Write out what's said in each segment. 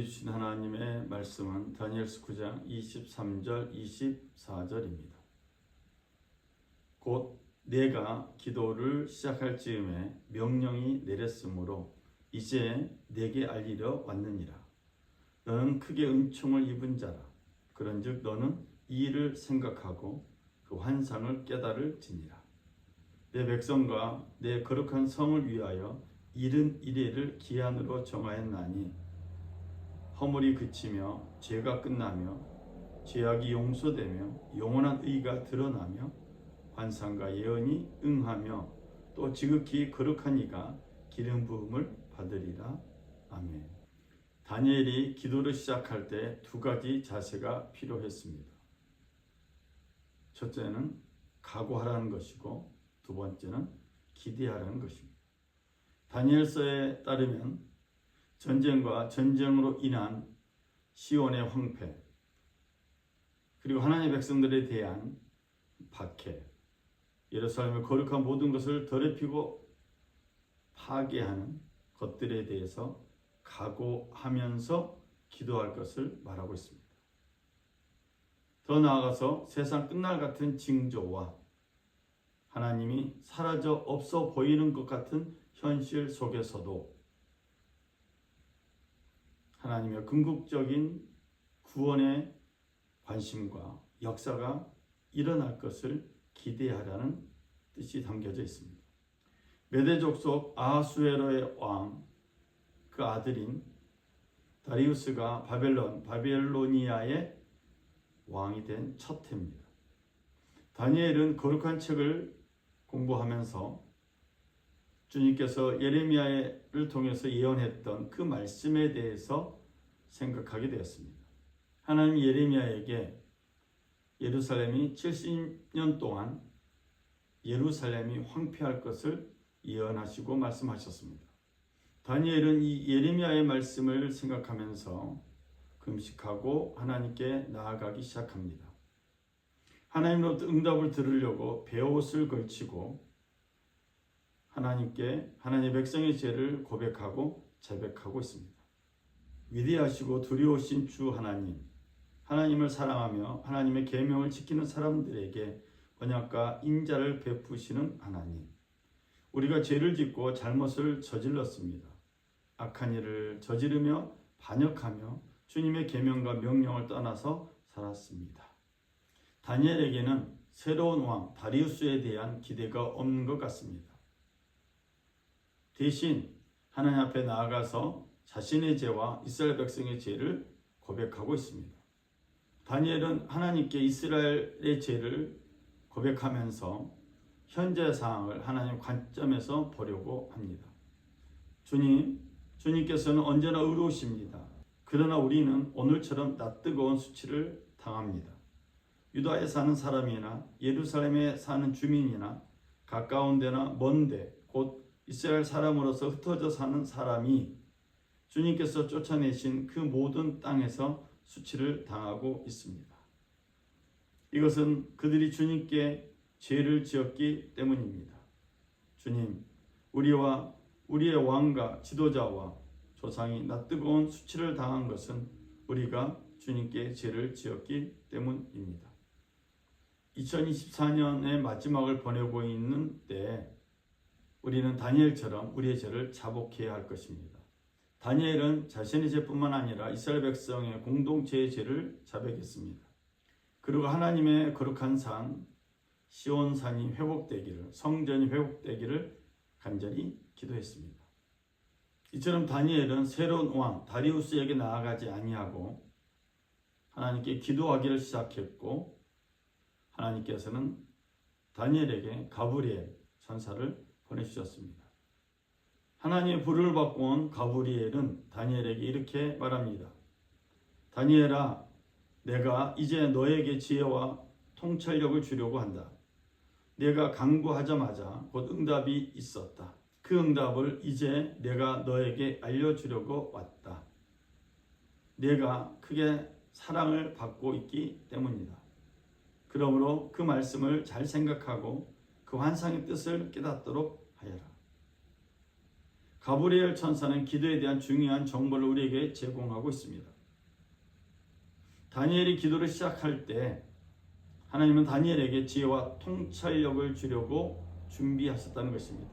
주신 하나님의 말씀은 다니엘서 9장 23절 24절입니다. 곧 내가 기도를 시작할 즈음에 명령이 내렸으므로 이제 내게 알리려 왔느니라. 너는 크게 은총을 입은 자라. 그런즉 너는 이 일을 생각하고 그 환상을 깨달을지니라. 내 백성과 내 거룩한 성을 위하여 70일을 기한으로 정하였나니 허물이 그치며 죄가 끝나며 죄악이 용서되며 영원한 의가 드러나며 환상과 예언이 응하며 또 지극히 거룩한 이가 기름 부음을 받으리라. 아멘. 다니엘이 기도를 시작할 때 두 가지 자세가 필요했습니다. 첫째는 각오하라는 것이고 두 번째는 기대하라는 것입니다. 다니엘서에 따르면 전쟁과 전쟁으로 인한 시온의 황폐, 그리고 하나님의 백성들에 대한 박해, 예루살렘의 거룩한 모든 것을 더럽히고 파괴하는 것들에 대해서 각오하면서 기도할 것을 말하고 있습니다. 더 나아가서 세상 끝날 같은 징조와 하나님이 사라져 없어 보이는 것 같은 현실 속에서도 하나님의 궁극적인 구원의 관심과 역사가 일어날 것을 기대하라는 뜻이 담겨져 있습니다. 메대 족속 아하수에로의 왕, 그 아들인 다리우스가 바벨로니아의 왕이 된 첫 해입니다. 다니엘은 거룩한 책을 공부하면서 주님께서 예레미야를 통해서 예언했던 그 말씀에 대해서 생각하게 되었습니다. 하나님이 예레미야에게 예루살렘이 70년 동안 예루살렘이 황폐할 것을 예언하시고 말씀하셨습니다. 다니엘은 이 예레미야의 말씀을 생각하면서 금식하고 하나님께 나아가기 시작합니다. 하나님으로부터 응답을 들으려고 베옷을 걸치고 하나님께 하나님의 백성의 죄를 고백하고 자백하고 있습니다. 위대하시고 두려우신 주 하나님, 하나님을 사랑하며 하나님의 계명을 지키는 사람들에게 언약과 인자를 베푸시는 하나님, 우리가 죄를 짓고 잘못을 저질렀습니다. 악한 일을 저지르며 반역하며 주님의 계명과 명령을 떠나서 살았습니다. 다니엘에게는 새로운 왕 다리우스에 대한 기대가 없는 것 같습니다. 대신 하나님 앞에 나아가서 자신의 죄와 이스라엘 백성의 죄를 고백하고 있습니다. 다니엘은 하나님께 이스라엘의 죄를 고백하면서 현재 상황을 하나님 관점에서 보려고 합니다. 주님께서는 언제나 의로우십니다. 그러나 우리는 오늘처럼 낯뜨거운 수치를 당합니다. 유다에 사는 사람이나 예루살렘에 사는 주민이나 가까운 데나 먼데 곧 이스라엘 사람으로서 흩어져 사는 사람이 주님께서 쫓아내신 그 모든 땅에서 수치를 당하고 있습니다. 이것은 그들이 주님께 죄를 지었기 때문입니다. 주님, 우리와 우리의 왕과 지도자와 조상이 낯뜨거운 수치를 당한 것은 우리가 주님께 죄를 지었기 때문입니다. 2024년의 마지막을 보내고 있는 때에 우리는 다니엘처럼 우리의 죄를 자복해야 할 것입니다. 다니엘은 자신의 죄뿐만 아니라 이스라엘 백성의 공동체의 죄를 자백했습니다. 그리고 하나님의 거룩한 산 시온산이 회복되기를, 성전이 회복되기를 간절히 기도했습니다. 이처럼 다니엘은 새로운 왕 다리우스에게 나아가지 아니하고 하나님께 기도하기를 시작했고, 하나님께서는 다니엘에게 가브리엘 천사를 보내주셨습니다. 하나님의 부름을 받고 온 가브리엘은 다니엘에게 이렇게 말합니다. 다니엘아, 내가 이제 너에게 지혜와 통찰력을 주려고 한다. 내가 간구하자마자 곧 응답이 있었다. 그 응답을 이제 내가 너에게 알려주려고 왔다. 내가 크게 사랑을 받고 있기 때문이다. 그러므로 그 말씀을 잘 생각하고 그 환상의 뜻을 깨닫도록 하여라. 가브리엘 천사는 기도에 대한 중요한 정보를 우리에게 제공하고 있습니다. 다니엘이 기도를 시작할 때 하나님은 다니엘에게 지혜와 통찰력을 주려고 준비하셨다는 것입니다.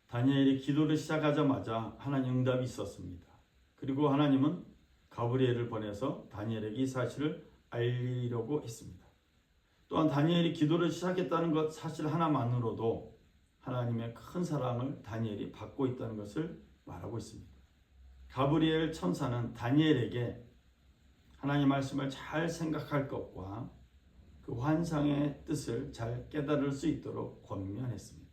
다니엘이 기도를 시작하자마자 하나님 응답이 있었습니다. 그리고 하나님은 가브리엘을 보내서 다니엘에게 이 사실을 알리려고 했습니다. 또한 다니엘이 기도를 시작했다는 것 사실 하나만으로도 하나님의 큰 사랑을 다니엘이 받고 있다는 것을 말하고 있습니다. 가브리엘 천사는 다니엘에게 하나님의 말씀을 잘 생각할 것과 그 환상의 뜻을 잘 깨달을 수 있도록 권면했습니다.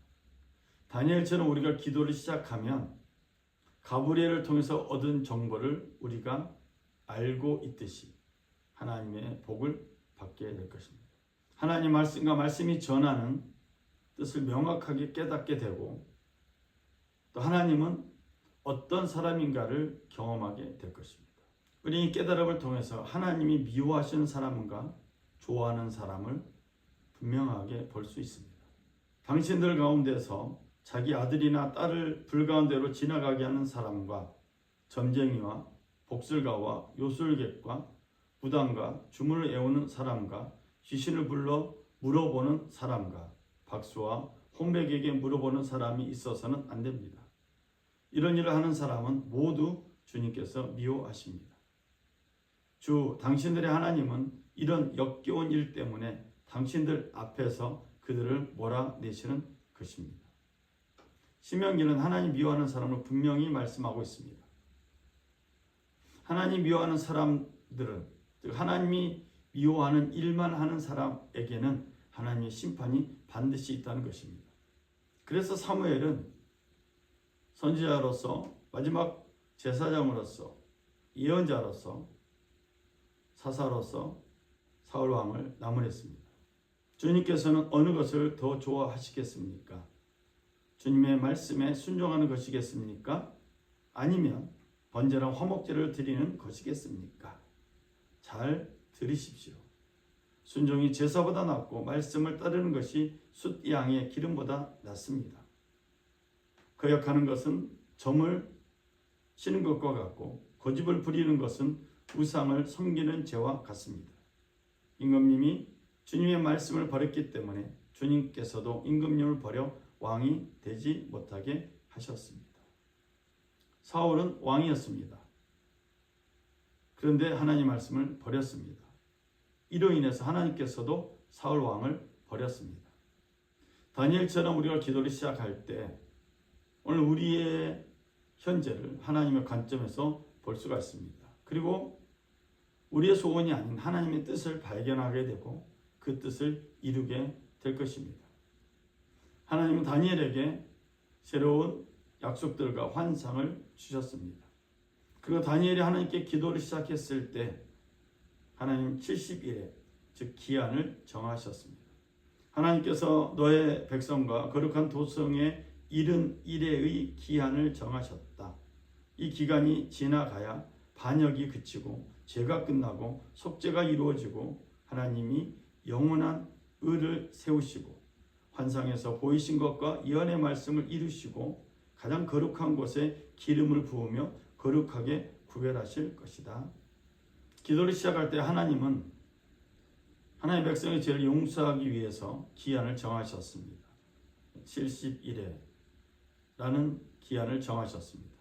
다니엘처럼 우리가 기도를 시작하면 가브리엘을 통해서 얻은 정보를 우리가 알고 있듯이 하나님의 복을 받게 될 것입니다. 하나님 말씀과 말씀이 전하는 뜻을 명확하게 깨닫게 되고 또 하나님은 어떤 사람인가를 경험하게 될 것입니다. 우리 이 깨달음을 통해서 하나님이 미워하시는 사람과 좋아하는 사람을 분명하게 볼 수 있습니다. 당신들 가운데서 자기 아들이나 딸을 불가운데로 지나가게 하는 사람과 점쟁이와 복술가와 요술객과 무당과 주문을 애우는 사람과 귀신을 불러 물어보는 사람과 박수와 홍백에게 물어보는 사람이 있어서는 안 됩니다. 이런 일을 하는 사람은 모두 주님께서 미워하십니다. 주 당신들의 하나님은 이런 역겨운 일 때문에 당신들 앞에서 그들을 몰아내시는 것입니다. 신명기는 하나님 미워하는 사람을 분명히 말씀하고 있습니다. 하나님 미워하는 사람들은, 즉 하나님이 미워하는 일만 하는 사람에게는 하나님의 심판이 반드시 있다는 것입니다. 그래서 사무엘은 선지자로서 마지막 제사장으로서 예언자로서 사사로서 사울 왕을 나무랬습니다. 주님께서는 어느 것을 더 좋아하시겠습니까? 주님의 말씀에 순종하는 것이겠습니까? 아니면 번제랑 화목제를 드리는 것이겠습니까? 잘 들으십시오. 순종이 제사보다 낫고 말씀을 따르는 것이 숫양의 기름보다 낫습니다. 거역하는 것은 점을 치는 것과 같고 고집을 부리는 것은 우상을 섬기는 죄와 같습니다. 임금님이 주님의 말씀을 버렸기 때문에 주님께서도 임금님을 버려 왕이 되지 못하게 하셨습니다. 사울은 왕이었습니다. 그런데 하나님 말씀을 버렸습니다. 이로 인해서 하나님께서도 사울 왕을 버렸습니다. 다니엘처럼 우리가 기도를 시작할 때 오늘 우리의 현재를 하나님의 관점에서 볼 수가 있습니다. 그리고 우리의 소원이 아닌 하나님의 뜻을 발견하게 되고 그 뜻을 이루게 될 것입니다. 하나님은 다니엘에게 새로운 약속들과 환상을 주셨습니다. 그리고 다니엘이 하나님께 기도를 시작했을 때 하나님 70일에 즉 기한을 정하셨습니다. 하나님께서 너의 백성과 거룩한 도성에 71회의 기한을 정하셨다. 이 기간이 지나가야 반역이 그치고 죄가 끝나고 속죄가 이루어지고 하나님이 영원한 의를 세우시고 환상에서 보이신 것과 예언의 말씀을 이루시고 가장 거룩한 곳에 기름을 부으며 거룩하게 구별하실 것이다. 기도를 시작할 때 하나님은 하나님의 백성의 죄를 용서하기 위해서 기한을 정하셨습니다. 70일에라는 기한을 정하셨습니다.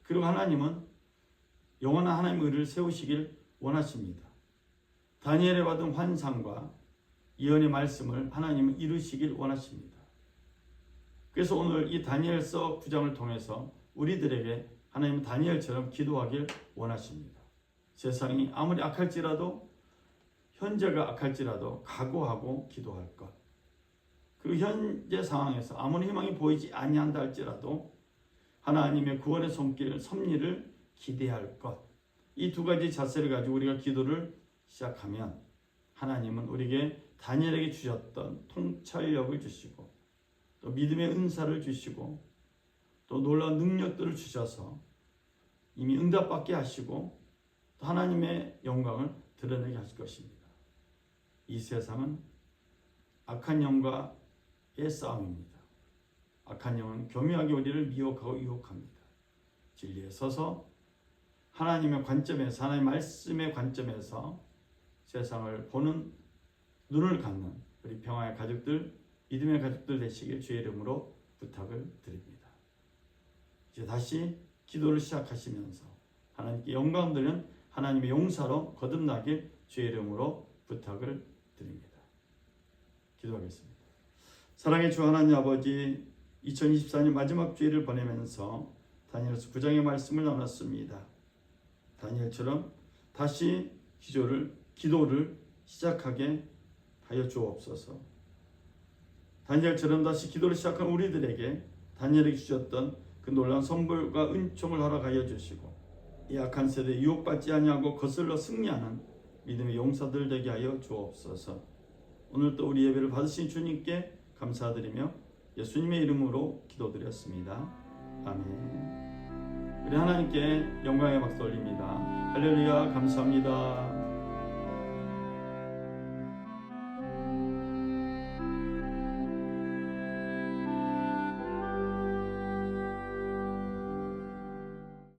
그리고 하나님은 영원한 하나님의 의를 세우시길 원하십니다. 다니엘에 받은 환상과 예언의 말씀을 하나님은 이루시길 원하십니다. 그래서 오늘 이 다니엘서 9장을 통해서 우리들에게 하나님은 다니엘처럼 기도하길 원하십니다. 세상이 아무리 악할지라도 현재가 악할지라도 각오하고 기도할 것. 그리고 현재 상황에서 아무리 희망이 보이지 아니한다 할지라도 하나님의 구원의 손길, 섭리를 기대할 것. 이 두 가지 자세를 가지고 우리가 기도를 시작하면 하나님은 우리에게 다니엘에게 주셨던 통찰력을 주시고 또 믿음의 은사를 주시고 또 놀라운 능력들을 주셔서 이미 응답받게 하시고 또 하나님의 영광을 드러내게 하실 것입니다. 이 세상은 악한 영과의 싸움입니다. 악한 영은 교묘하게 우리를 미혹하고 유혹합니다. 진리에 서서 하나님의 관점에서, 하나님의 말씀의 관점에서 세상을 보는 눈을 갖는 우리 평화의 가족들, 믿음의 가족들 되시길 주의 이름으로 부탁을 드립니다. 이제 다시 기도를 시작하시면서 하나님께 영광 드리는 하나님의 용사로 거듭나길 주의 이름으로 부탁을 드립니다. 기도하겠습니다. 사랑의 주 하나님 아버지, 2024년 마지막 주일을 보내면서 다니엘서 9장의 말씀을 나눴습니다. 다니엘처럼 다시 기도를 시작하게 하여 주옵소서. 다니엘처럼 다시 기도를 시작한 우리들에게 다니엘에게 주셨던 그 놀라운 선물과 은총을 허락하여 주시고 이 악한 세대에 유혹받지 아니하고 거슬러 승리하는 믿음의 용사들 되게 하여 주옵소서. 오늘 또 우리 예배를 받으신 주님께 감사드리며 예수님의 이름으로 기도드렸습니다. 아멘. 우리 하나님께 영광의 박수 올립니다. 할렐루야, 감사합니다.